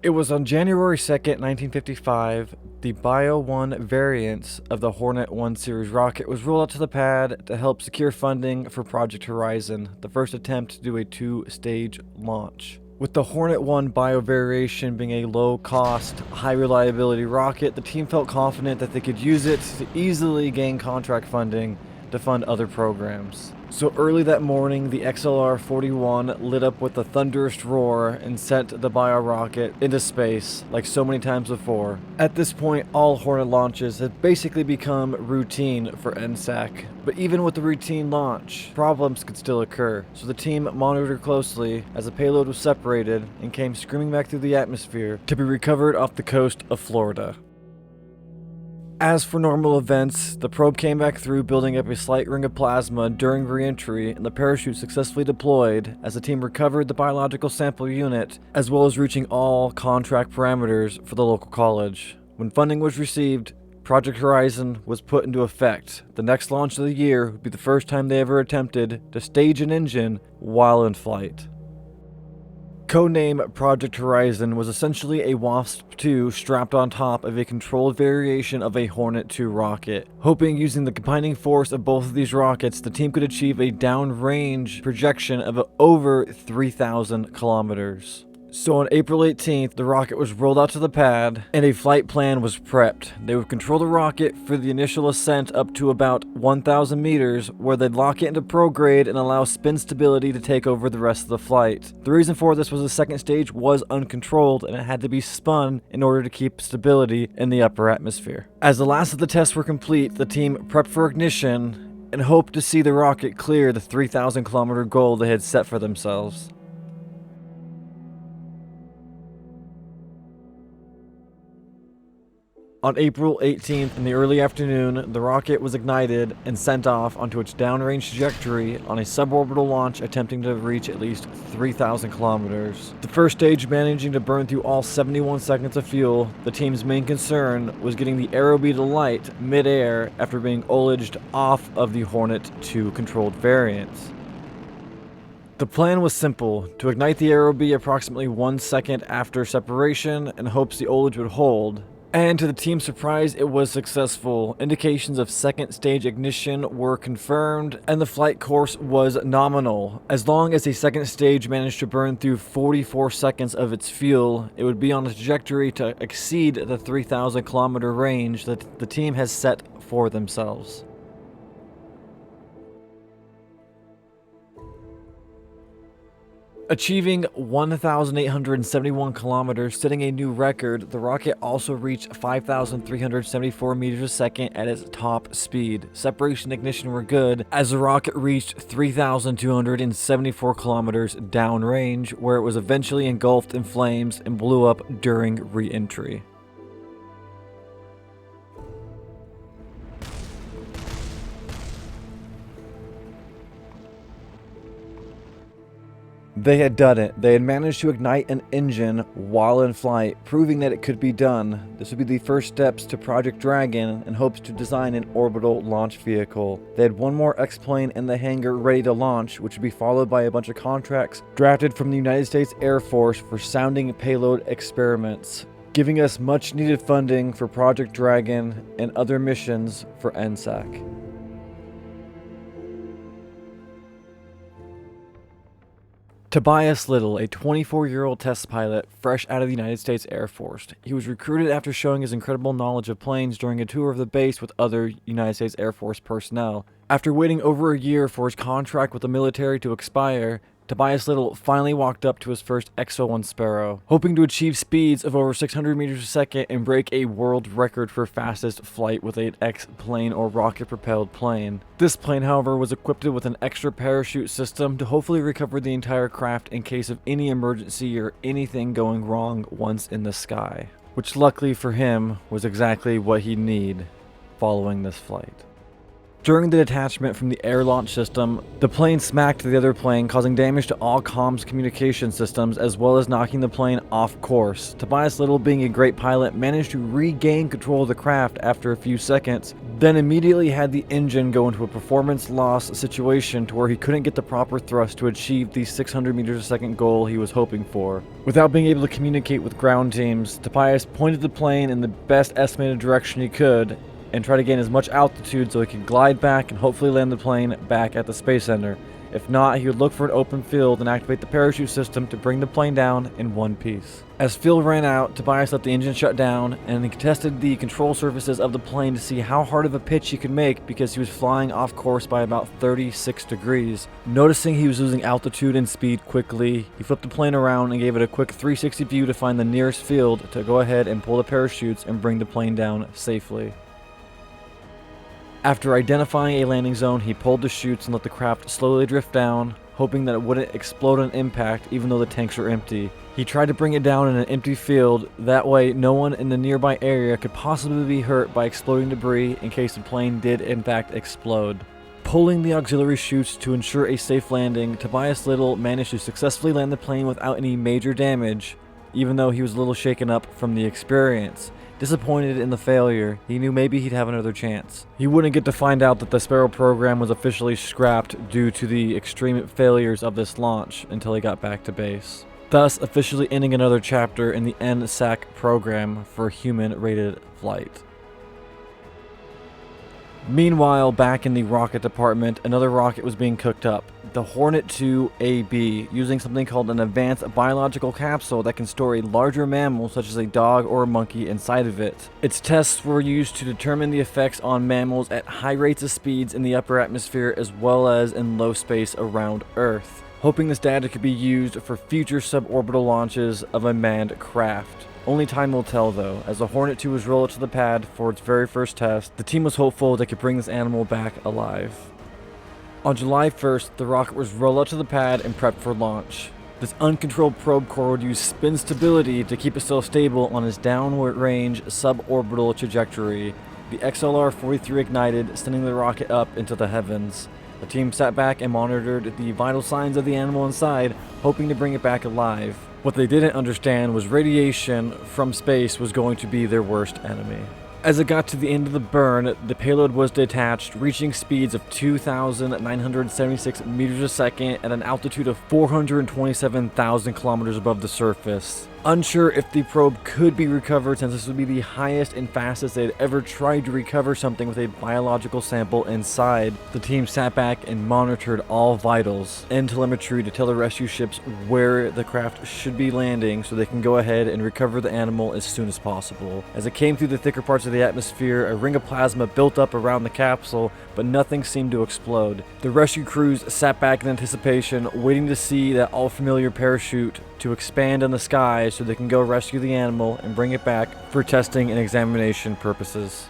It was on January 2nd, 1955, the Bio 1 variants of the Hornet 1 series rocket was rolled out to the pad to help secure funding for Project Horizon, the first attempt to do a two-stage launch. With the Hornet 1 bio variation being a low-cost, high-reliability rocket, the team felt confident that they could use it to easily gain contract funding to fund other programs. So early that morning, the XLR-41 lit up with a thunderous roar and sent the bio rocket into space, like so many times before. At this point, all Hornet launches had basically become routine for NSAC. But even with the routine launch, problems could still occur, so the team monitored closely as the payload was separated and came screaming back through the atmosphere to be recovered off the coast of Florida. As for normal events, the probe came back through, building up a slight ring of plasma during re-entry, and the parachute successfully deployed as the team recovered the biological sample unit, as well as reaching all contract parameters for the local college. When funding was received, Project Horizon was put into effect. The next launch of the year would be the first time they ever attempted to stage an engine while in flight. Codename Project Horizon was essentially a Wasp-2 strapped on top of a controlled variation of a Hornet 2 rocket. Hoping using the combining force of both of these rockets, the team could achieve a downrange projection of over 3,000 kilometers. So on April 18th, the rocket was rolled out to the pad, and a flight plan was prepped. They would control the rocket for the initial ascent up to about 1,000 meters, where they'd lock it into prograde and allow spin stability to take over the rest of the flight. The reason for this was the second stage was uncontrolled, and it had to be spun in order to keep stability in the upper atmosphere. As the last of the tests were complete, the team prepped for ignition and hoped to see the rocket clear the 3,000 kilometer goal they had set for themselves. On April 18th in the early afternoon, the rocket was ignited and sent off onto its downrange trajectory on a suborbital launch attempting to reach at least 3,000 kilometers. The first stage managing to burn through all 71 seconds of fuel, the team's main concern was getting the Aerobee to light mid-air after being ullaged off of the Hornet 2 controlled variants. The plan was simple: to ignite the Aerobee approximately 1 second after separation in hopes the ullage would hold. And to the team's surprise, it was successful. Indications of second stage ignition were confirmed, and the flight course was nominal. As long as the second stage managed to burn through 44 seconds of its fuel, it would be on a trajectory to exceed the 3,000 kilometer range that the team has set for themselves. Achieving 1,871 kilometers, setting a new record, the rocket also reached 5,374 meters a second at its top speed. Separation and ignition were good, as the rocket reached 3,274 kilometers downrange, where it was eventually engulfed in flames and blew up during re-entry. They had done it. They had managed to ignite an engine while in flight, proving that it could be done. This would be the first steps to Project Dragon in hopes to design an orbital launch vehicle. They had one more X-plane in the hangar ready to launch, which would be followed by a bunch of contracts drafted from the United States Air Force for sounding payload experiments, giving us much needed funding for Project Dragon and other missions for NSAC. Tobias Little, a 24-year-old test pilot fresh out of the United States Air Force. He was recruited after showing his incredible knowledge of planes during a tour of the base with other United States Air Force personnel. After waiting over a year for his contract with the military to expire, Tobias Little finally walked up to his first X-01 Sparrow, hoping to achieve speeds of over 600 meters a second and break a world record for fastest flight with an X-plane or rocket-propelled plane. This plane, however, was equipped with an extra parachute system to hopefully recover the entire craft in case of any emergency or anything going wrong once in the sky, which luckily for him was exactly what he'd need following this flight. During the detachment from the air launch system, the plane smacked the other plane, causing damage to all comms communication systems, as well as knocking the plane off course. Tobias Little, being a great pilot, managed to regain control of the craft after a few seconds, then immediately had the engine go into a performance loss situation to where he couldn't get the proper thrust to achieve the 600 meters a second goal he was hoping for. Without being able to communicate with ground teams, Tobias pointed the plane in the best estimated direction he could, and try to gain as much altitude so he could glide back and hopefully land the plane back at the Space Center. If not, he would look for an open field and activate the parachute system to bring the plane down in one piece. As fuel ran out, Tobias let the engine shut down, and he tested the control surfaces of the plane to see how hard of a pitch he could make because he was flying off course by about 36 degrees. Noticing he was losing altitude and speed quickly, he flipped the plane around and gave it a quick 360 view to find the nearest field to go ahead and pull the parachutes and bring the plane down safely. After identifying a landing zone, he pulled the chutes and let the craft slowly drift down, hoping that it wouldn't explode on impact even though the tanks were empty. He tried to bring it down in an empty field, that way no one in the nearby area could possibly be hurt by exploding debris in case the plane did in fact explode. Pulling the auxiliary chutes to ensure a safe landing, Tobias Little managed to successfully land the plane without any major damage, even though he was a little shaken up from the experience. Disappointed in the failure, he knew maybe he'd have another chance. He wouldn't get to find out that the Sparrow program was officially scrapped due to the extreme failures of this launch until he got back to base, thus officially ending another chapter in the NSAC program for human-rated flight. Meanwhile, back in the rocket department, another rocket was being cooked up, the Hornet 2 AB, using something called an advanced biological capsule that can store a larger mammal such as a dog or a monkey inside of it. Its tests were used to determine the effects on mammals at high rates of speeds in the upper atmosphere as well as in low space around Earth, hoping this data could be used for future suborbital launches of a manned craft. Only time will tell though, as the Hornet 2 was rolled to the pad for its very first test. The team was hopeful they could bring this animal back alive. On July 1st, the rocket was rolled out to the pad and prepped for launch. This uncontrolled probe core would use spin stability to keep itself stable on its downward range suborbital trajectory. The XLR-43 ignited, sending the rocket up into the heavens. The team sat back and monitored the vital signs of the animal inside, hoping to bring it back alive. What they didn't understand was radiation from space was going to be their worst enemy. As it got to the end of the burn, the payload was detached, reaching speeds of 2,976 meters a second at an altitude of 427,000 kilometers above the surface. Unsure if the probe could be recovered, since this would be the highest and fastest they had ever tried to recover something with a biological sample inside, the team sat back and monitored all vitals and telemetry to tell the rescue ships where the craft should be landing so they can go ahead and recover the animal as soon as possible. As it came through the thicker parts of the atmosphere, a ring of plasma built up around the capsule, but nothing seemed to explode. The rescue crews sat back in anticipation, waiting to see that all-familiar parachute to expand in the sky so they can go rescue the animal and bring it back for testing and examination purposes.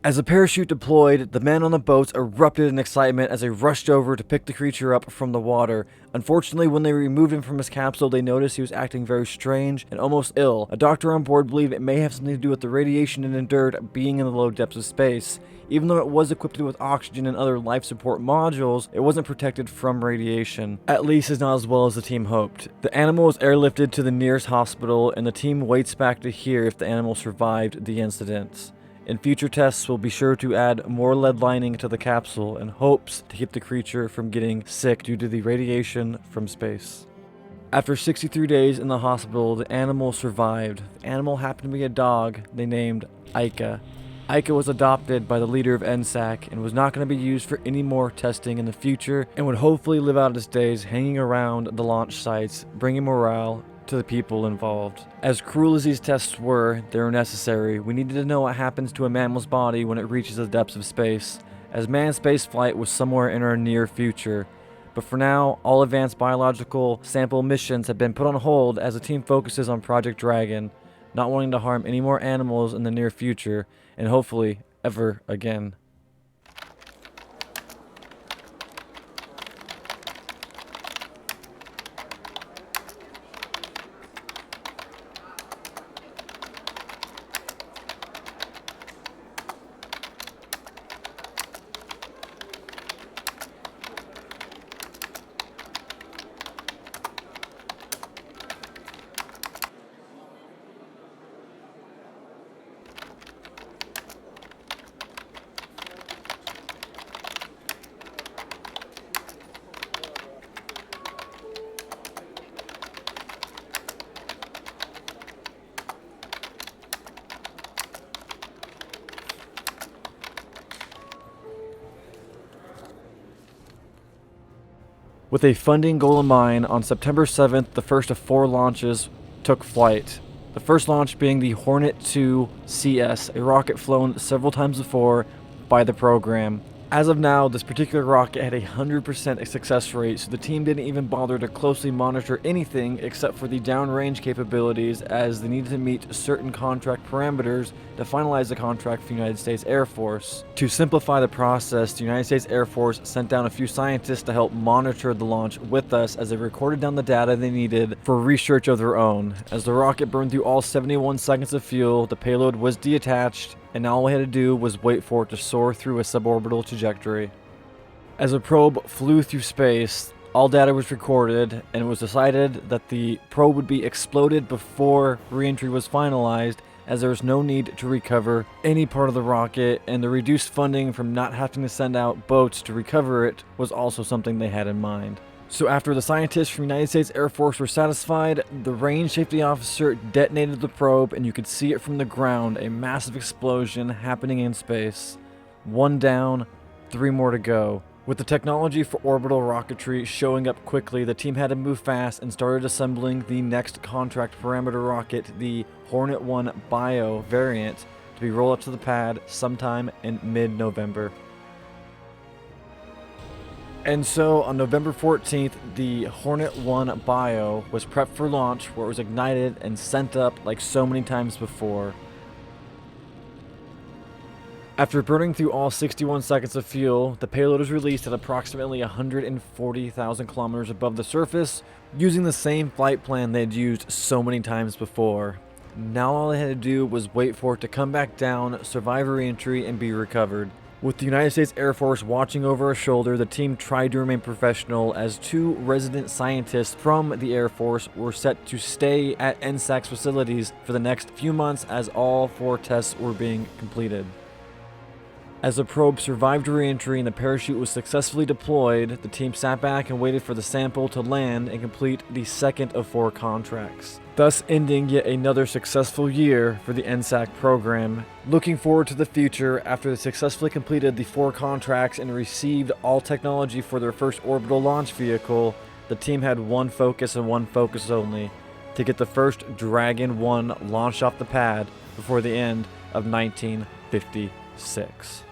As the parachute deployed, the men on the boats erupted in excitement as they rushed over to pick the creature up from the water. Unfortunately, when they removed him from his capsule, they noticed he was acting very strange and almost ill. A doctor on board believed it may have something to do with the radiation it endured being in the low depths of space. Even though it was equipped with oxygen and other life support modules, it wasn't protected from radiation. At least it's not as well as the team hoped. The animal was airlifted to the nearest hospital, and the team waits back to hear if the animal survived the incident. In future tests, we'll be sure to add more lead lining to the capsule in hopes to keep the creature from getting sick due to the radiation from space. After 63 days in the hospital, the animal survived. The animal happened to be a dog they named Ika. Ika was adopted by the leader of NSAC and was not going to be used for any more testing in the future and would hopefully live out its days hanging around the launch sites, bringing morale to the people involved. As cruel as these tests were, they were necessary. We needed to know what happens to a mammal's body when it reaches the depths of space, as manned spaceflight was somewhere in our near future. But for now, all advanced biological sample missions have been put on hold as the team focuses on Project Dragon, not wanting to harm any more animals in the near future, and hopefully ever again. With a funding goal in mind, on September 7th, the first of 4 launches took flight. The first launch being the Hornet 2 CS, a rocket flown several times before by the program. As of now, this particular rocket had a 100% success rate, so the team didn't even bother to closely monitor anything except for the downrange capabilities, as they needed to meet certain contract parameters to finalize the contract for the United States Air Force. To simplify the process, the United States Air Force sent down a few scientists to help monitor the launch with us as they recorded down the data they needed for research of their own. As the rocket burned through all 71 seconds of fuel, the payload was detached, and all we had to do was wait for it to soar through a suborbital trajectory. As the probe flew through space, all data was recorded, and it was decided that the probe would be exploded before re-entry was finalized, as there was no need to recover any part of the rocket, and the reduced funding from not having to send out boats to recover it was also something they had in mind. So after the scientists from the United States Air Force were satisfied, the range safety officer detonated the probe, and you could see it from the ground, a massive explosion happening in space. 1 down, 3 more to go. With the technology for orbital rocketry showing up quickly, the team had to move fast and started assembling the next contract parameter rocket, the Hornet 1 Bio variant, to be rolled up to the pad sometime in mid-November. And so, on November 14th, the Hornet 1 Bio was prepped for launch, where it was ignited and sent up like so many times before. After burning through all 61 seconds of fuel, the payload was released at approximately 140,000 kilometers above the surface, using the same flight plan they had used so many times before. Now all they had to do was wait for it to come back down, survive re-entry, and be recovered. With the United States Air Force watching over our shoulder, the team tried to remain professional, as 2 resident scientists from the Air Force were set to stay at NSAC's facilities for the next few months as all 4 tests were being completed. As the probe survived re-entry and the parachute was successfully deployed, the team sat back and waited for the sample to land and complete the second of 4 contracts, thus ending yet another successful year for the NSAC program. Looking forward to the future, after they successfully completed the 4 contracts and received all technology for their first orbital launch vehicle, the team had one focus and one focus only: to get the first Dragon 1 launched off the pad before the end of 1956.